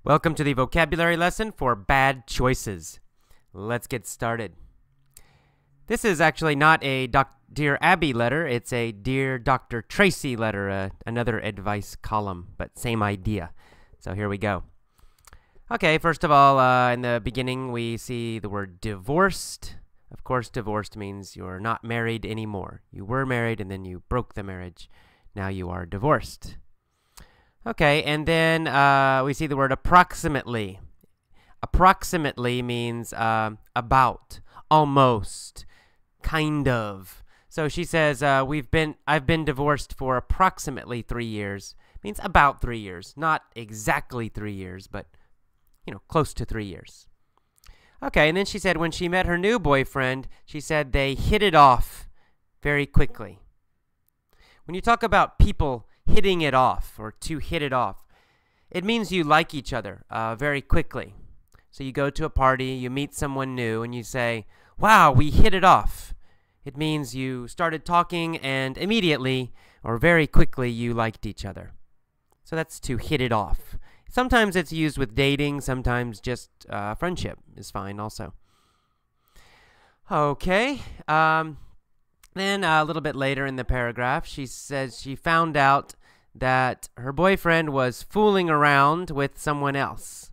Welcome to the vocabulary lesson for bad choices. Let's get started. This is actually not a Dear Abby letter. It's a Dear Dr. Tracy letter, another advice column, but same idea. So here we go. Okay, first of all, in the beginning, we see the word divorced. Of course, divorced means you're not married anymore. You were married and then you broke the marriage. Now you are divorced. Okay, and then we see the word approximately. Approximately means about, almost, kind of. So she says, I've been divorced for approximately 3 years. Means about 3 years. Not exactly 3 years, but, close to 3 years. Okay, and then she said when she met her new boyfriend, she said they hit it off very quickly. When you talk about people hitting it off or to hit it off, it means you like each other very quickly. So you go to a party, you meet someone new, and you say, wow, we hit it off. It means you started talking and immediately or very quickly you liked each other. So that's to hit it off. Sometimes it's used with dating, sometimes just friendship is fine also. Okay. Then a little bit later in the paragraph, she says she found out that her boyfriend was fooling around with someone else.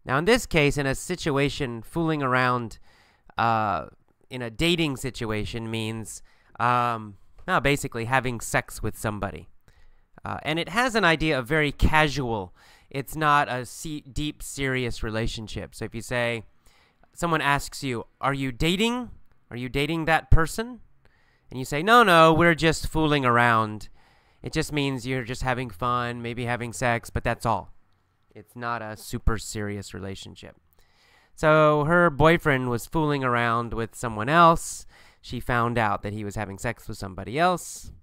Now, in this case, in a situation, fooling around in a dating situation means basically having sex with somebody. And it has an idea of very casual. It's not a deep, serious relationship. So if you say, someone asks you, are you dating? Are you dating that person? And you say, no, we're just fooling around. It just means you're just having fun, maybe having sex, but that's all. It's not a super serious relationship. So her boyfriend was fooling around with someone else. She found out that he was having sex with somebody else.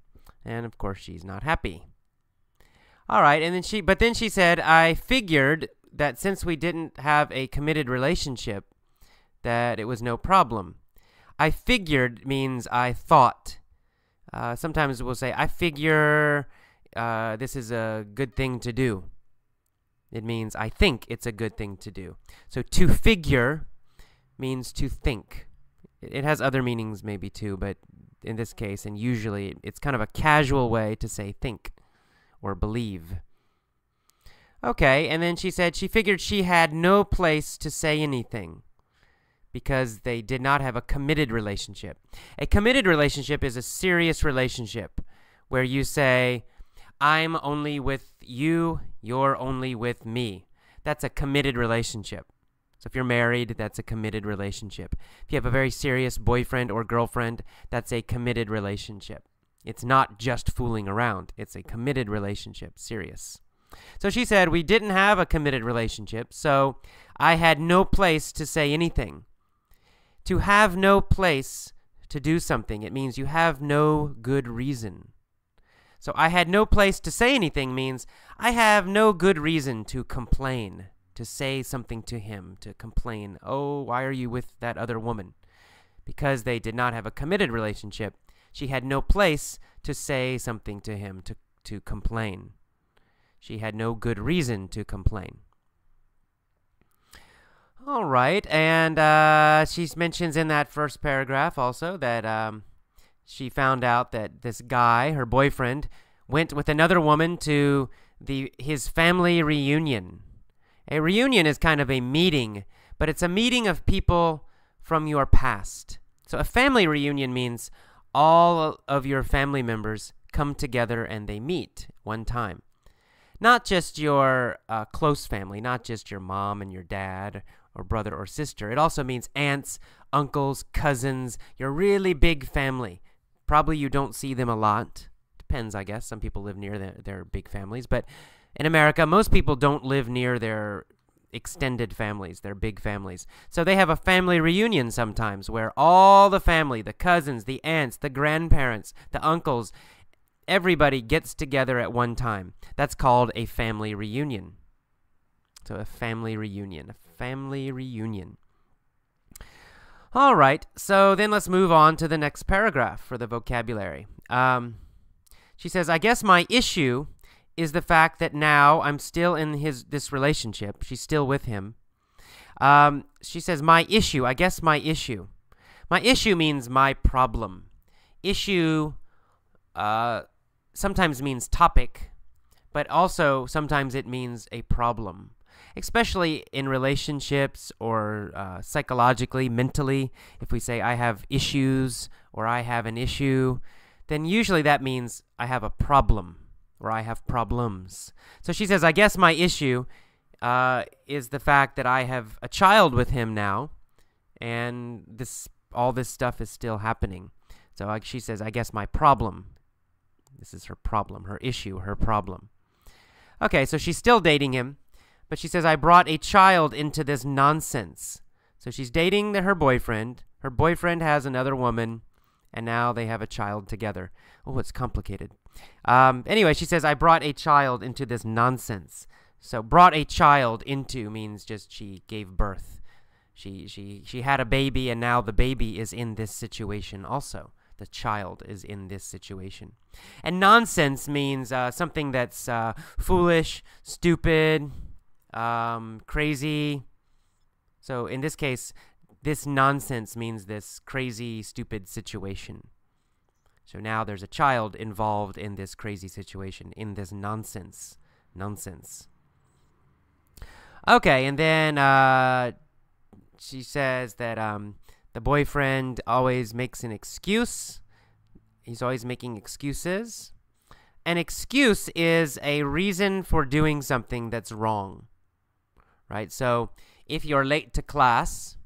And of course, she's not happy. All right, and then she said, I figured that since we didn't have a committed relationship, that it was no problem. I figured means I thought. Sometimes we'll say, I figure this is a good thing to do. It means I think it's a good thing to do. So to figure means to think. It has other meanings maybe too, but in this case, and usually, it's kind of a casual way to say think or believe. Okay, and then she said she figured she had no place to say anything, because they did not have a committed relationship. A committed relationship is a serious relationship where you say, I'm only with you, you're only with me. That's a committed relationship. So if you're married, that's a committed relationship. If you have a very serious boyfriend or girlfriend, that's a committed relationship. It's not just fooling around. It's a committed relationship, serious. So she said, we didn't have a committed relationship, so I had no place to say anything. To have no place to do something, it means you have no good reason. So I had no place to say anything means I have no good reason to complain, to say something to him, to complain. Oh, why are you with that other woman? Because they did not have a committed relationship, she had no place to say something to him, to complain. She had no good reason to complain. All right, and she mentions in that first paragraph also that she found out that this guy, her boyfriend, went with another woman to his family reunion. A reunion is kind of a meeting, but it's a meeting of people from your past. So a family reunion means all of your family members come together and they meet one time. Not just your close family, not just your mom and your dad or brother or sister. It also means aunts, uncles, cousins, your really big family. Probably you don't see them a lot. Depends, I guess. Some people live near their big families. But in America, most people don't live near their extended families, their big families. So they have a family reunion sometimes where all the family, the cousins, the aunts, the grandparents, the uncles, everybody gets together at one time. That's called a family reunion. So a family reunion. Family reunion. All right, so then let's move on to the next paragraph for the vocabulary. She says, I guess my issue is the fact that now I'm still in this relationship. She's still with him. She says, my issue. I guess my issue. My issue means my problem. Issue sometimes means topic, but also sometimes it means a problem, especially in relationships or psychologically, mentally. If we say I have issues or I have an issue, then usually that means I have a problem or I have problems. So she says, I guess my issue is the fact that I have a child with him now, and all this stuff is still happening. So she says, I guess my problem. This is her problem, her issue, her problem. Okay, so she's still dating him, but she says, I brought a child into this nonsense. So she's dating her boyfriend. Her boyfriend has another woman, and now they have a child together. Oh, it's complicated. Anyway, she says, I brought a child into this nonsense. So brought a child into means just she gave birth. She had a baby, and now the baby is in this situation also. The child is in this situation. And nonsense means something that's foolish, stupid, crazy. So in this case, this nonsense means this crazy, stupid situation. So now there's a child involved in this crazy situation, in this nonsense. Okay, and then she says that the boyfriend always makes an excuse. He's always making excuses. An excuse is a reason for doing something that's wrong, right? So if you're late to class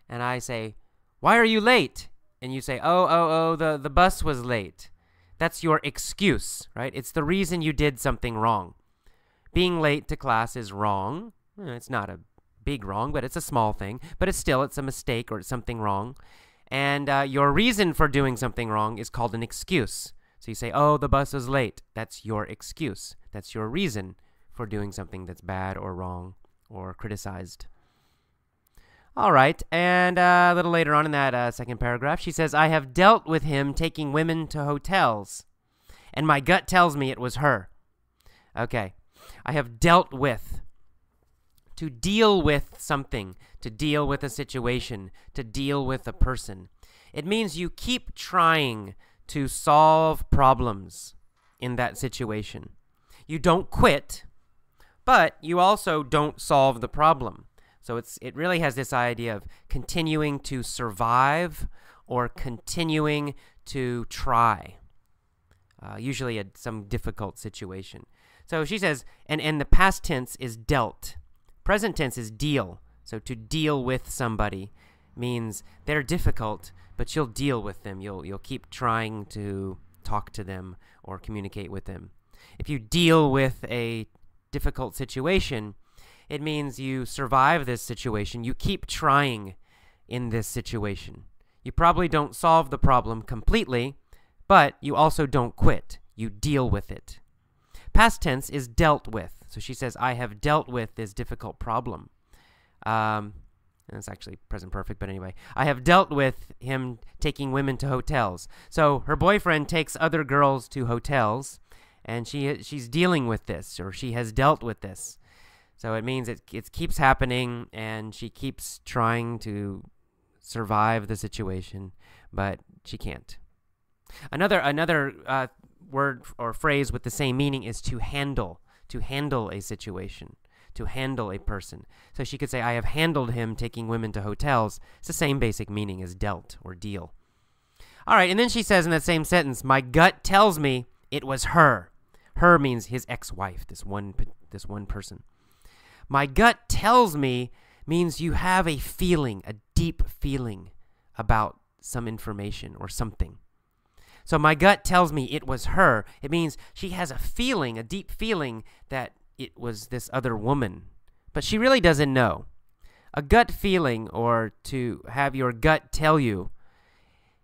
and I say, why are you late? And you say, the bus was late. That's your excuse, right? It's the reason you did something wrong. Being late to class is wrong. It's not a big wrong, but it's a small thing. But it's a mistake or it's something wrong. And your reason for doing something wrong is called an excuse. So you say, the bus was late. That's your excuse. That's your reason for doing something that's bad or wrong or criticized. All right, and a little later on in that second paragraph, she says, I have dealt with him taking women to hotels, and my gut tells me it was her. Okay, I have dealt with. To deal with something, to deal with a situation, to deal with a person. It means you keep trying to solve problems in that situation. You don't quit, but you also don't solve the problem. So it really has this idea of continuing to survive or continuing to try, usually some difficult situation. So she says, and the past tense is dealt. Present tense is deal. So to deal with somebody means they're difficult, but you'll deal with them. You'll keep trying to talk to them or communicate with them. If you deal with a difficult situation, it means you survive this situation. You keep trying in this situation. You probably don't solve the problem completely, but you also don't quit. You deal with it. Past tense is dealt with. So she says, I have dealt with this difficult problem. And it's actually present perfect, but anyway. I have dealt with him taking women to hotels. So her boyfriend takes other girls to hotels, and she's dealing with this, or she has dealt with this. So it means it keeps happening, and she keeps trying to survive the situation, but she can't. Another word or phrase with the same meaning is to handle a situation, to handle a person. So she could say, I have handled him taking women to hotels. It's the same basic meaning as dealt or deal. All right, and then she says in that same sentence, my gut tells me it was her. Her means his ex-wife, this one person. My gut tells me means you have a feeling, a deep feeling about some information or something. So my gut tells me it was her. It means she has a feeling, a deep feeling that it was this other woman. But she really doesn't know. A gut feeling, or to have your gut tell you,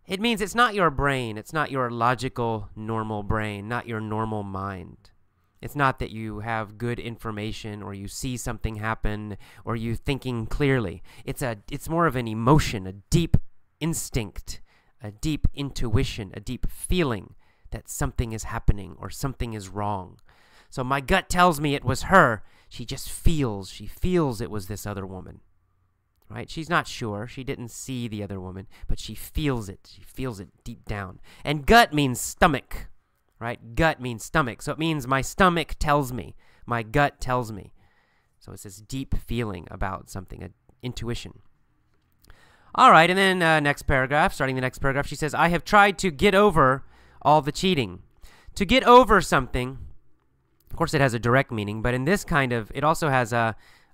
it means it's not your brain. It's not your logical, normal brain, not your normal mind. It's not that you have good information or you see something happen or you thinking clearly. It's more of an emotion, a deep instinct, a deep intuition, a deep feeling that something is happening or something is wrong. So my gut tells me it was her. She feels it was this other woman. Right? She's not sure. She didn't see the other woman, but she feels it. She feels it deep down. And gut means stomach. Right? Gut means stomach. So it means my stomach tells me. My gut tells me. So it's this deep feeling about something, an intuition. All right, and then next paragraph, starting the next paragraph, she says, I have tried to get over all the cheating. To get over something, of course it has a direct meaning, but in this kind of, it also has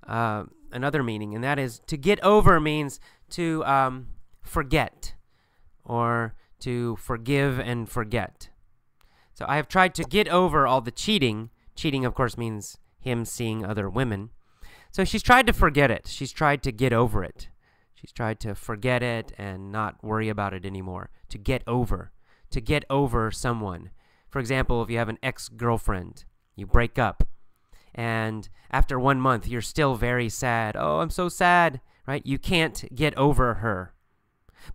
another meaning, and that is to get over means to forget or to forgive and forget. So I have tried to get over all the cheating. Cheating, of course, means him seeing other women. So she's tried to forget it. She's tried to get over it. She's tried to forget it and not worry about it anymore. To get over someone. For example, if you have an ex-girlfriend, you break up, and after 1 month, you're still very sad. Oh, I'm so sad, right? You can't get over her.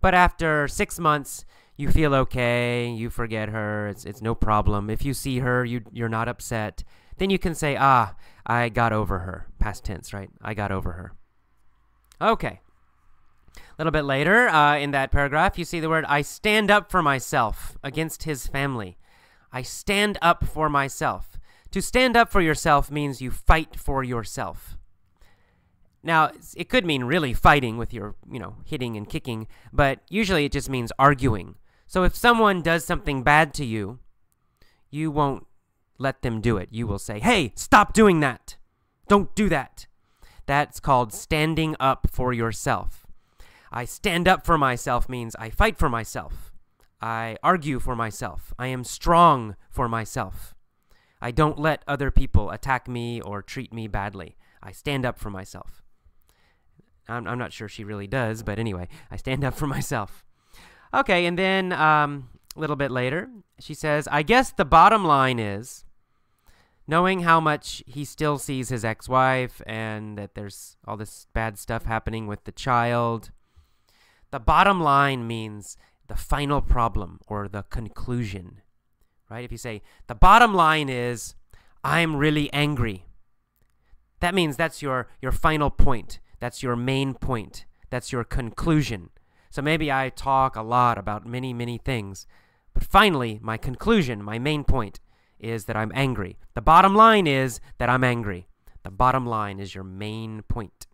But after 6 months, you feel okay, you forget her, it's no problem. If you see her, you're not upset. Then you can say, I got over her. Past tense, right? I got over her. Okay. A little bit later in that paragraph, you see the word, I stand up for myself against his family. I stand up for myself. To stand up for yourself means you fight for yourself. Now, it could mean really fighting with your, hitting and kicking, but usually it just means arguing. So if someone does something bad to you, you won't let them do it. You will say, hey, stop doing that. Don't do that. That's called standing up for yourself. I stand up for myself means I fight for myself. I argue for myself. I am strong for myself. I don't let other people attack me or treat me badly. I stand up for myself. I'm not sure she really does, but anyway, I stand up for myself. Okay, and then a little bit later, she says, I guess the bottom line is, knowing how much he still sees his ex-wife and that there's all this bad stuff happening with the child, the bottom line means the final problem or the conclusion, right? If you say, the bottom line is, I'm really angry, that means that's your final point. That's your main point. That's your conclusion. So maybe I talk a lot about many, many things, but finally, my conclusion, my main point is that I'm angry. The bottom line is that I'm angry. The bottom line is your main point.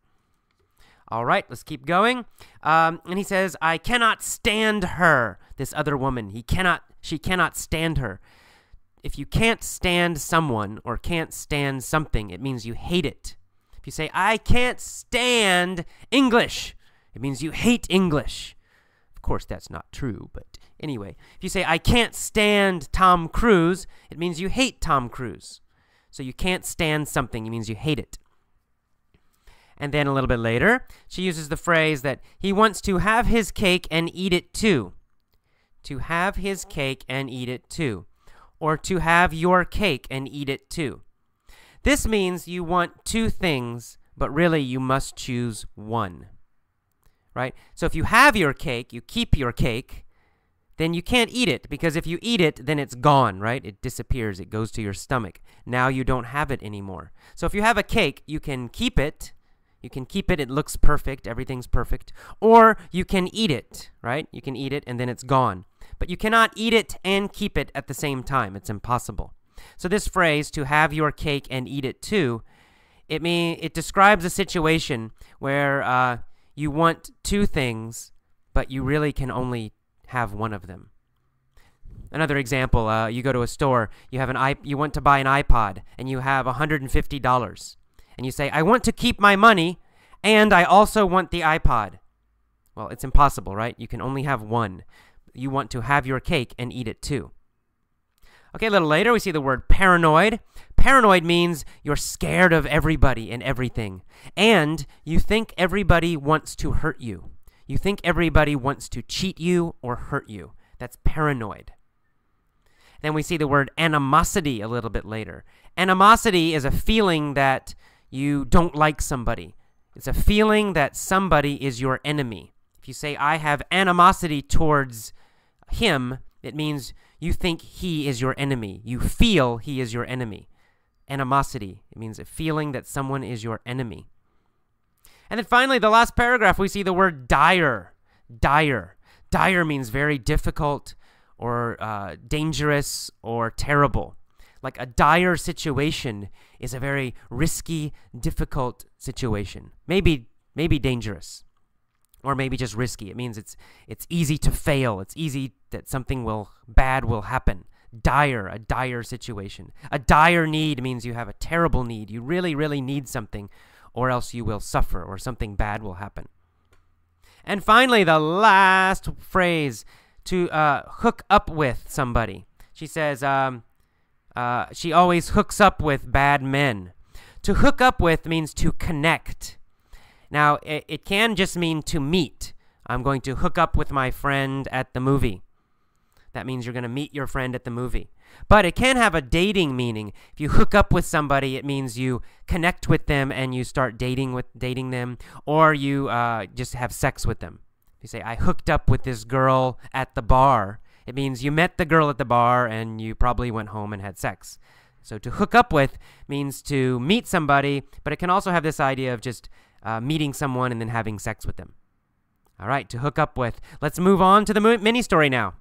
All right, let's keep going. And he says, I cannot stand her, this other woman. She cannot stand her. If you can't stand someone or can't stand something, it means you hate it. If you say, I can't stand English, it means you hate English. Of course, that's not true, but anyway. If you say, I can't stand Tom Cruise, it means you hate Tom Cruise. So you can't stand something, it means you hate it. And then a little bit later, she uses the phrase that he wants to have his cake and eat it too. To have his cake and eat it too. Or to have your cake and eat it too. This means you want two things, but really you must choose one. Right? So if you have your cake, you keep your cake, then you can't eat it, because if you eat it, then it's gone, right? It disappears. It goes to your stomach. Now you don't have it anymore. So if you have a cake, you can keep it. You can keep it. It looks perfect. Everything's perfect. Or you can eat it, right? You can eat it, and then it's gone. But you cannot eat it and keep it at the same time. It's impossible. So this phrase, to have your cake and eat it too, it describes a situation where you want two things, but you really can only have one of them. Another example, you go to a store, you want to buy an iPod, and you have $150. And you say, I want to keep my money, and I also want the iPod. Well, it's impossible, right? You can only have one. You want to have your cake and eat it too. Okay, a little later, we see the word paranoid. Paranoid means you're scared of everybody and everything. And you think everybody wants to hurt you. You think everybody wants to cheat you or hurt you. That's paranoid. Then we see the word animosity a little bit later. Animosity is a feeling that you don't like somebody. It's a feeling that somebody is your enemy. If you say, I have animosity towards him, it means you think he is your enemy. You feel he is your enemy. animosity. It means a feeling that someone is your enemy. And then finally, the last paragraph, we see the word dire. Dire. Dire means very difficult or dangerous or terrible. Like a dire situation is a very risky, difficult situation. Maybe dangerous, or maybe just risky. It means it's easy to fail. It's easy that something bad will happen. Dire, a dire situation. A dire need means you have a terrible need. You really, really need something, or else you will suffer, or something bad will happen. And finally, the last phrase, to hook up with somebody. She says she always hooks up with bad men. To hook up with means to connect. Now, it can just mean to meet. I'm going to hook up with my friend at the movie. That means you're going to meet your friend at the movie. But it can have a dating meaning. If you hook up with somebody, it means you connect with them and you start dating them, or you just have sex with them. If you say, I hooked up with this girl at the bar, it means you met the girl at the bar and you probably went home and had sex. So to hook up with means to meet somebody, but it can also have this idea of just meeting someone and then having sex with them. All right, to hook up with. Let's move on to the mini story now.